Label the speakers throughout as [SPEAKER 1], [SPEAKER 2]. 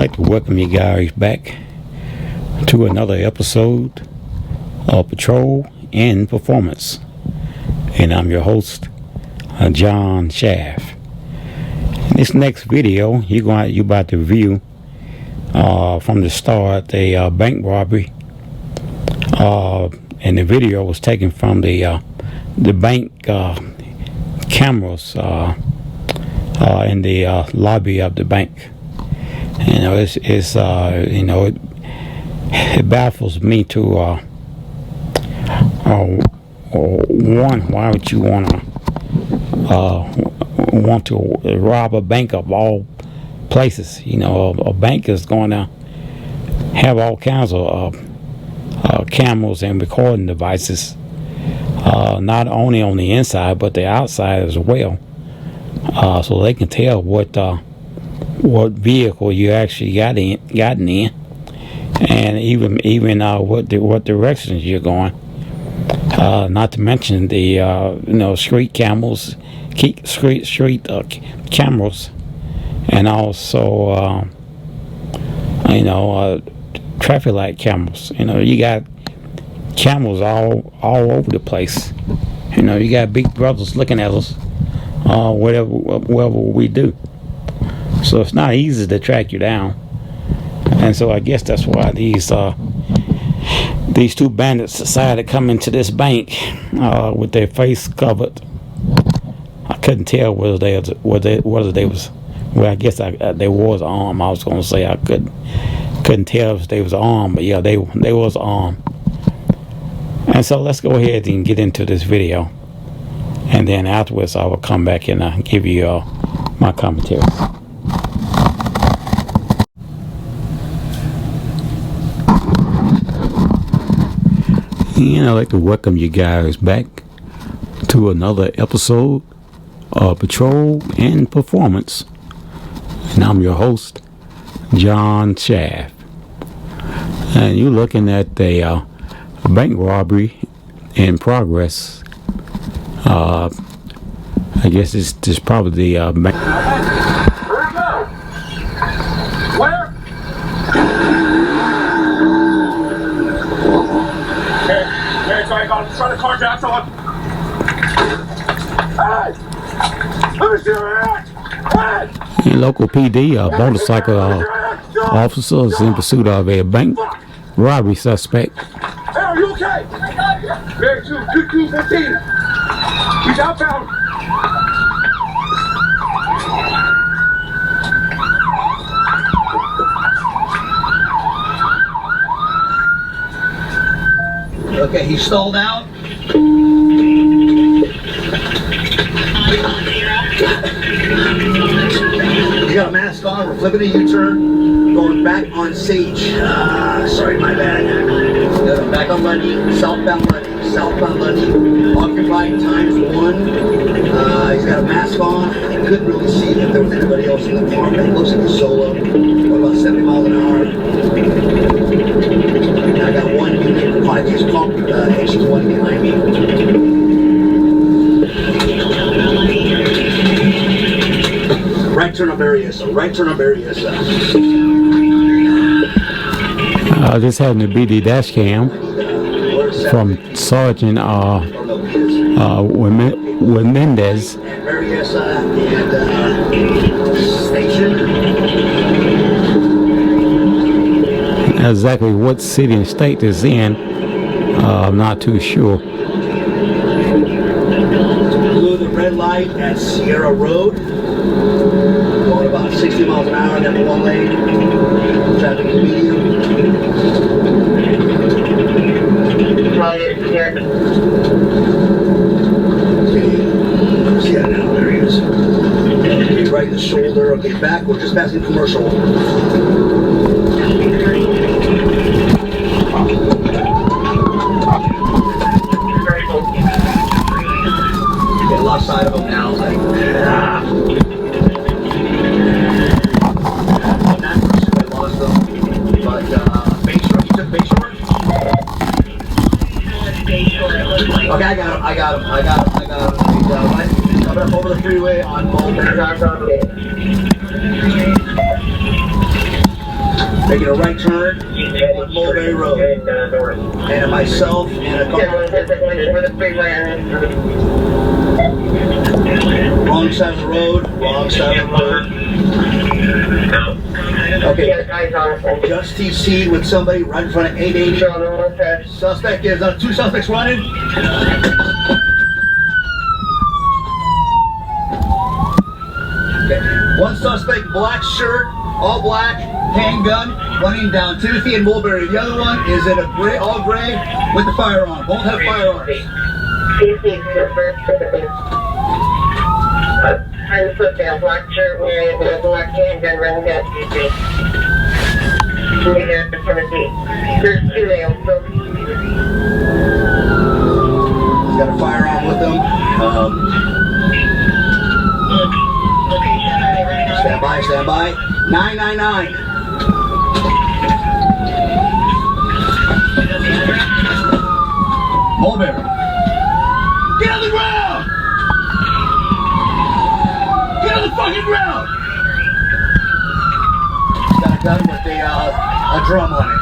[SPEAKER 1] like to welcome you guys back to another episode of Patrol and Performance. And I'm your host, John Shaft. In this next video, you're about to view from the start a bank robbery. And the video was taken from the bank cameras in the lobby of the bank. You know, it baffles me to one, why would you want to rob a bank of all places? You know, a bank is going to have all kinds of cameras and recording devices, not only on the inside but the outside as well, so they can tell what vehicle you actually gotten in, and even what directions you're going. Not to mention the street cameras, cameras, and also traffic light cameras. You know, you got cameras all over the place. You know, you got big brothers looking at us, whatever we do. So it's not easy to track you down. And so I guess that's why these two bandits decided to come into this bank with their face covered. I couldn't tell whether they was. Well, I guess they was armed. I was gonna say I couldn't tell if they was armed, but yeah, they was armed. And so let's go ahead and get into this video, and then afterwards I will come back and give you my commentary. And I'd like to welcome you guys back to another episode of Patrol and Performance. And I'm your host, John Shaft. And you're looking at a bank robbery in progress. I guess it's probably the bank.
[SPEAKER 2] Where? Okay, so I got to try to carjack someone. Hey! Let me see your hand! Hey!
[SPEAKER 1] And local PD, motorcycle officer is in pursuit of a bank robbery suspect.
[SPEAKER 2] Hey, are you okay? Very 215. He's outbound.
[SPEAKER 3] Okay, he stalled out. He's got a mask on. We're flipping a U-turn, going back on Sage. Sorry, my bad. Back on Lundy, southbound Lundy. Occupied times 1. He's got a mask on. I couldn't really see if there was anybody else in the car, but it looks like a solo. About 70 miles an hour. And I got one unit, 5 days pump, exit 1 behind me. Right turn up area, so right turn up area, so.
[SPEAKER 1] This happened to be the dash cam from Sergeant Mendez. Exactly what city and state is in, I'm not too sure.
[SPEAKER 3] Blew the red light at Sierra Road. Going about 60 miles an hour, then one lane. Traffic is medium. Yeah, now there he is. Okay, right in the shoulder. Okay, back. We're just passing commercial. Okay, left side of him now. Like, Okay, I got him. He's coming up over the freeway on Mulberry Drive. making a right turn on Mulberry Road. And myself and a couple. Wrong side of the road. Wrong side of the road. Okay. Just TC'd with somebody right in front of 880. Suspect is two suspects running. Okay. One suspect, black shirt, all black, handgun, running down Timothy and Mulberry. The other one is in a gray, all gray, with the firearm. Both have firearms.
[SPEAKER 4] Trying to put down black shirt wearing a black handgun running down TC. There's two males.
[SPEAKER 3] He's got a firearm with him. Stand by, stand by. 999. Mulberry. Get on the ground! Get on the fucking ground! Got a gun with a drum on it.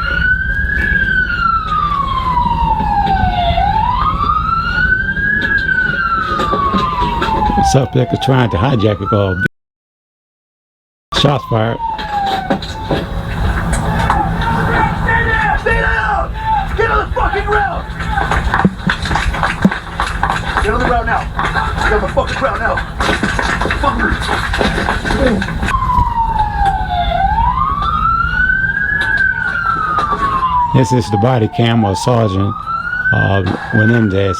[SPEAKER 1] The suspect is trying to hijack a car. Shots fired.
[SPEAKER 2] Stay down! Get on the fucking ground! Get on the ground now. Get on the fucking ground now. Fuckers.
[SPEAKER 1] This is the body cam of Sergeant Menendez.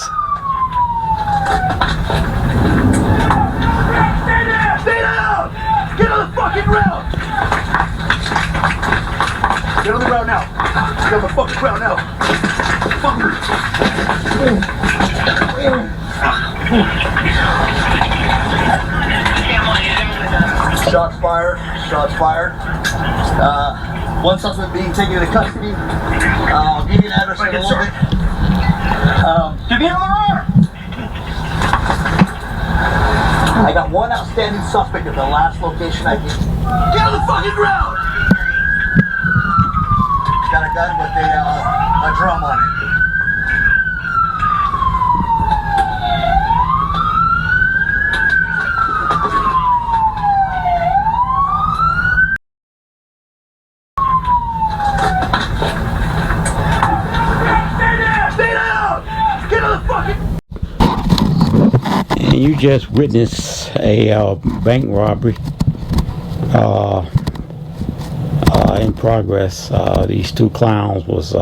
[SPEAKER 2] Stay down! Get on the fucking ground! Get on the ground now. Get on the fucking ground now. Fuckers.
[SPEAKER 3] Shots fired. Shots fired. One suspect being taken into custody. I'll give you an address in a little bit. I got one outstanding suspect at the last location I did.
[SPEAKER 2] Get on the fucking ground!
[SPEAKER 3] Got a gun with a drum on it.
[SPEAKER 1] And you just witnessed a bank robbery in progress. These two clowns was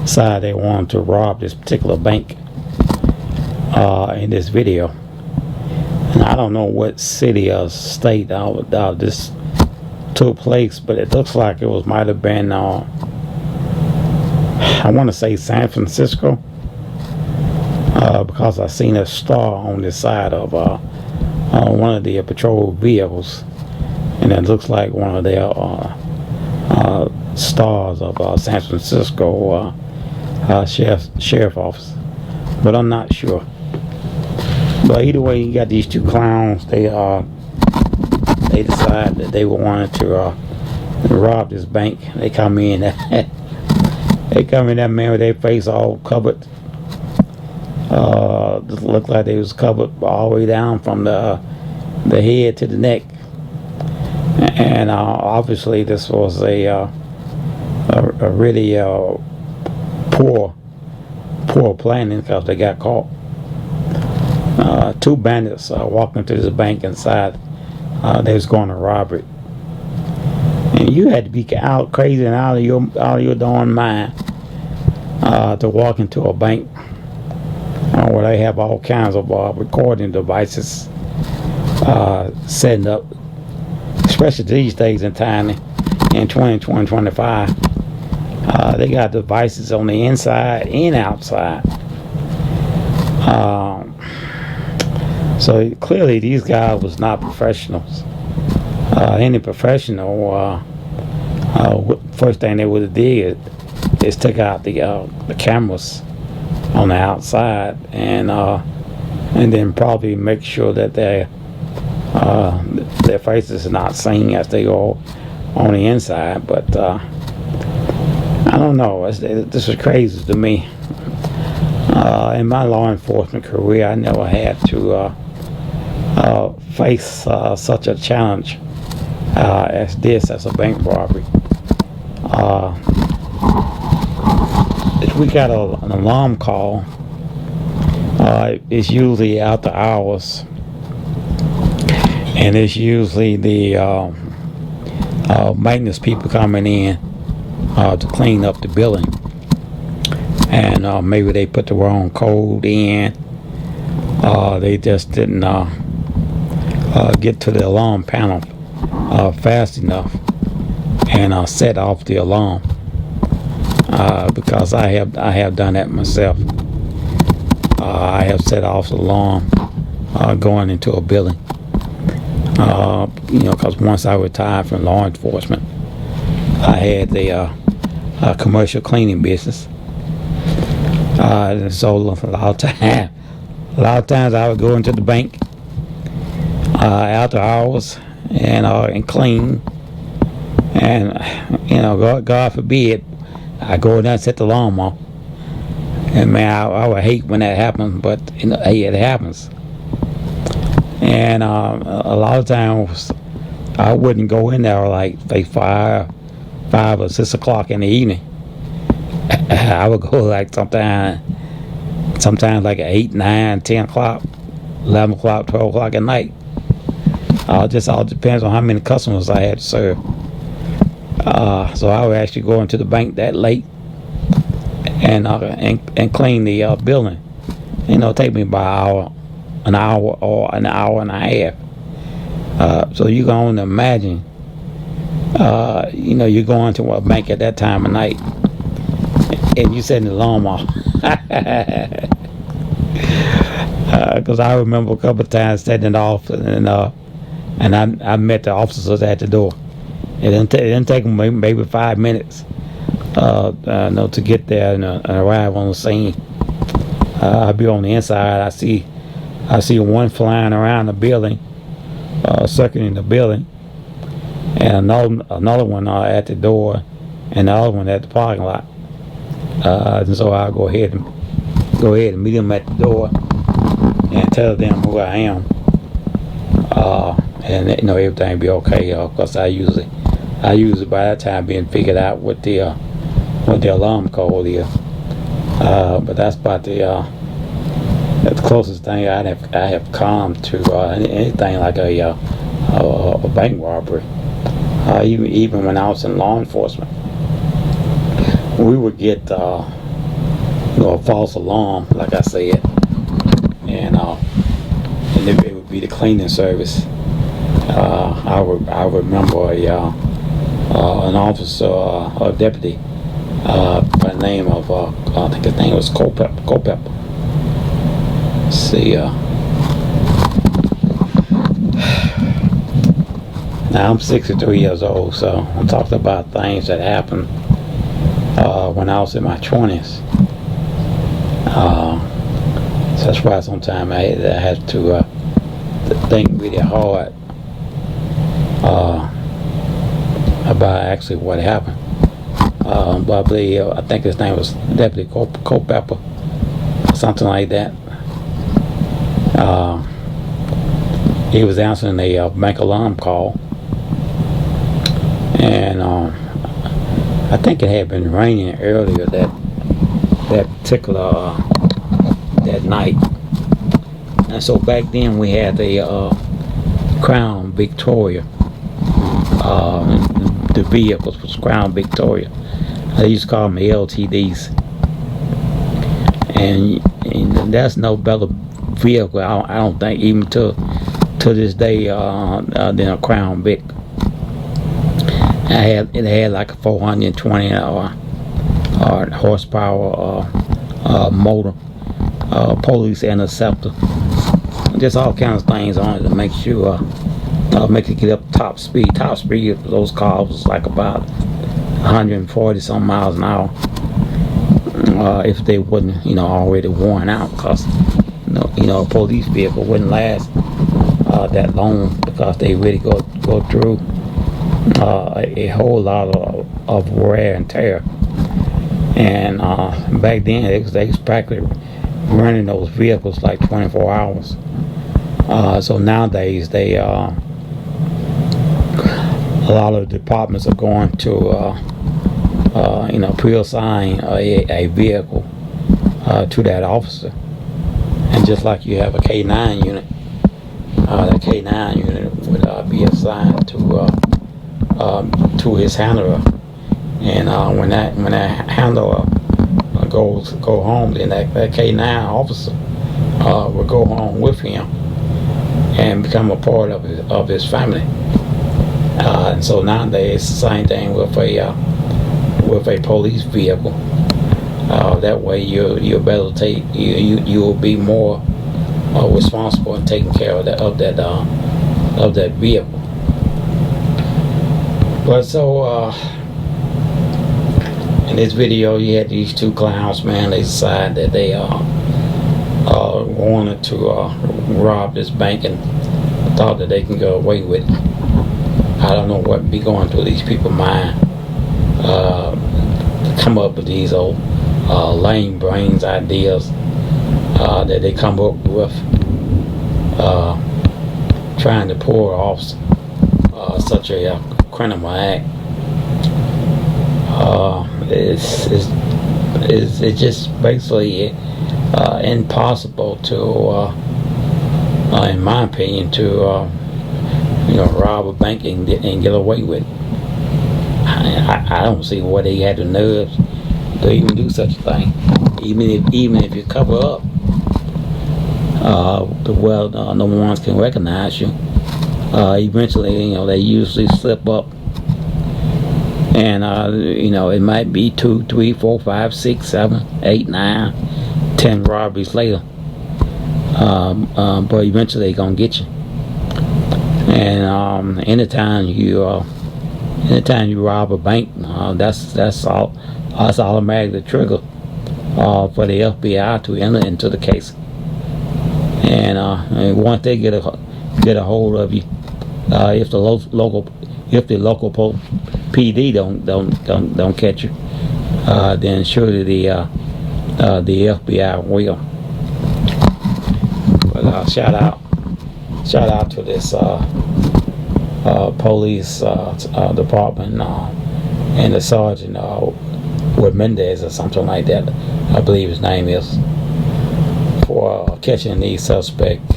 [SPEAKER 1] decided they wanted to rob this particular bank in this video. And I don't know what city or state this took place, but it looks like it might have been I want to say San Francisco, because I seen a star on the side of one of the patrol vehicles, and it looks like one of their stars of San Francisco sheriff office, but I'm not sure. But either way, you got these two clowns. They decided that they wanted to rob this bank. They come in. They come in, that man with their face all covered. Just looked like they was covered all the way down from the head to the neck. And obviously this was a really poor planning, because they got caught. Two bandits walking to this bank inside. They was going to rob it. And you had to be out crazy and out of your darn mind to walk into a bank where they have all kinds of recording devices setting up, especially these days in time in 2025. They got devices on the inside and outside. So clearly these guys was not professionals. Any professional, first thing they would have did is took out the cameras on the outside, and then probably make sure that their faces are not seen as they go on the inside. But I don't know. This is crazy to me. In my law enforcement career, I never had to face such a challenge as this, as a bank robbery. If we got an alarm call, it's usually after hours, and it's usually the maintenance people coming in to clean up the building, and maybe they put the wrong code in, they just didn't get to the alarm panel fast enough and set off the alarm, because I have done that myself. I have set off the alarm going into a building, because once I retired from law enforcement, I had the commercial cleaning business, and so a lot of times I would go into the bank after hours and clean, and God forbid I go in there and set the alarm off. And man, I would hate when that happens, but hey, it happens. And a lot of times I wouldn't go in there like say 5 or 6 o'clock in the evening. I would go like sometimes like 8, 9, 10 o'clock, 11 o'clock, 12 o'clock at night. Just all depends on how many customers I had to serve. So I would actually go into the bank that late and clean the building. Take me about an hour or an hour and a half. So you can only imagine, you're going to a bank at that time of night and you setting the alarm off. Because I remember a couple of times setting it off, and I met the officers at the door. It didn't take them maybe 5 minutes to get there and arrive on the scene. I'll be on the inside. I see one flying around the building, circling the building, and another one at the door, and the other one at the parking lot. And so I'll go ahead and meet them at the door and tell them who I am, and everything be okay. Cause I usually by that time being figured out what the alarm code is. But that's about the closest thing I have come to anything like a bank robbery. Even when I was in law enforcement, we would get a false alarm, like I said, and it would be the cleaning service. I remember an officer, a deputy, by the name of I think his name was Culpepper. See, now I'm 63 years old, so I'm talking about things that happened when I was in my 20s. So that's why sometimes I have to think really hard about actually what happened. But I believe, I think his name was Deputy Culpepper, something like that. He was answering a bank alarm call, and I think it had been raining earlier that particular that night. And so back then we had the Crown Victoria. The vehicles was Crown Victoria. They used to call them LTDs. And there's no better vehicle, I don't think, even to this day, than a Crown Vic. It had like a 420 horsepower motor, police interceptor, just all kinds of things on it to make sure make it get up top speed. Top speed of those cars was like about 140 some miles an hour, if they wasn't already worn out, because a police vehicle wouldn't last that long, because they really go through a whole lot of wear and tear. And back then they was practically running those vehicles like 24 hours. So nowadays they a lot of departments are going to pre-assign a vehicle to that officer. And just like you have a K9 unit, that K9 unit would be assigned to his handler. And when that handler go home, then that K9 officer will go home with him and become a part of his family. And so nowadays it's the same thing with a police vehicle. That way you'll better take you'll be more responsible in taking care of that vehicle. But so in this video, you had these two clowns, man. They decided that they wanted to rob this bank and thought that they can go away with it. I don't know what be going through these people's mind to come up with these old lame brains ideas that they come up with, trying to pull off such a criminal act. It's just basically impossible to, in my opinion, to rob a bank and get away with it. I don't see why they had the nerves to even do such a thing. Even if you cover up, no ones can recognize you. Eventually, they usually slip up. And it might be 2, 3, 4, 5, 6, 7, 8, 9, 10 robberies later. But eventually they're gonna get you. And anytime you rob a bank, that's automatic the trigger for the FBI to enter into the case. And once they get a hold of you, if the local PD don't catch you, then surely the FBI will. But shout out to this police department and the sergeant with Mendez or something like that, I believe his name is, for catching these suspects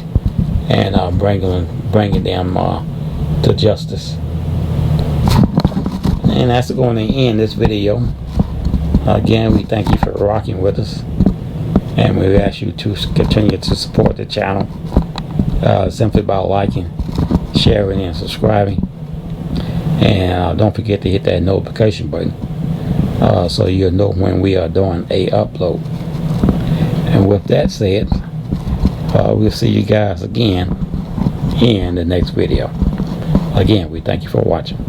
[SPEAKER 1] and bringing them to justice. And that's going to end this video. Again, we thank you for rocking with us, and we ask you to continue to support the channel simply by liking, sharing, and subscribing. And don't forget to hit that notification button so you'll know when we are doing a upload. And with that said, we'll see you guys again in the next video. Again, we thank you for watching.